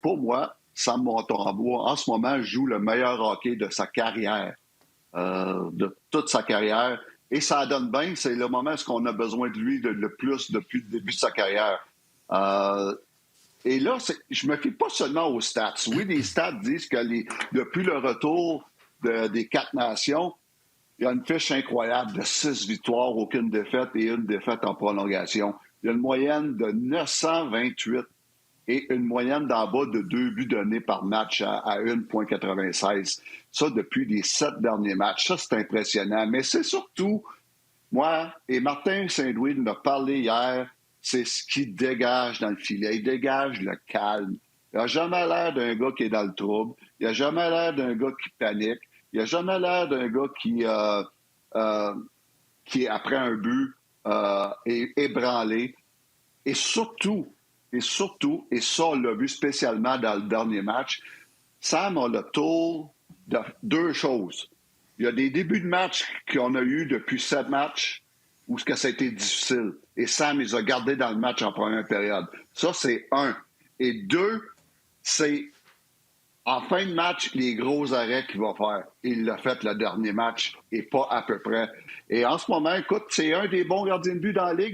pour moi, Sam Montembeault, en ce moment, joue le meilleur hockey de sa carrière, de toute sa carrière. Et ça donne bien, c'est le moment où on a besoin de lui le plus depuis le début de sa carrière. Et là, je me fie pas seulement aux stats. Oui, les stats disent que depuis le retour des 4 nations, il y a une fiche incroyable de 6 victoires, aucune défaite et une défaite en prolongation. Il y a une moyenne de 928 et une moyenne d'en bas de 2 buts donnés par match à 1,96. Ça, depuis les 7 derniers matchs. Ça, c'est impressionnant. Mais c'est surtout, moi, et Martin Saint-Louis nous a parlé hier, c'est ce qui dégage dans le filet. Il dégage le calme. Il n'a jamais l'air d'un gars qui est dans le trouble. Il n'a jamais l'air d'un gars qui panique. Il n'a jamais l'air d'un gars qui après un but, est ébranlé. Et surtout, et ça, on l'a vu spécialement dans le dernier match, Sam a le tour de 2 choses. Il y a des débuts de match qu'on a eu depuis 7 matchs où ça a été difficile. Et Sam, il les a gardés dans le match en première période. Ça, c'est 1. Et 2, c'est en fin de match, les gros arrêts qu'il va faire. Il l'a fait le dernier match et pas à peu près. Et en ce moment, écoute, c'est un des bons gardiens de but dans la Ligue.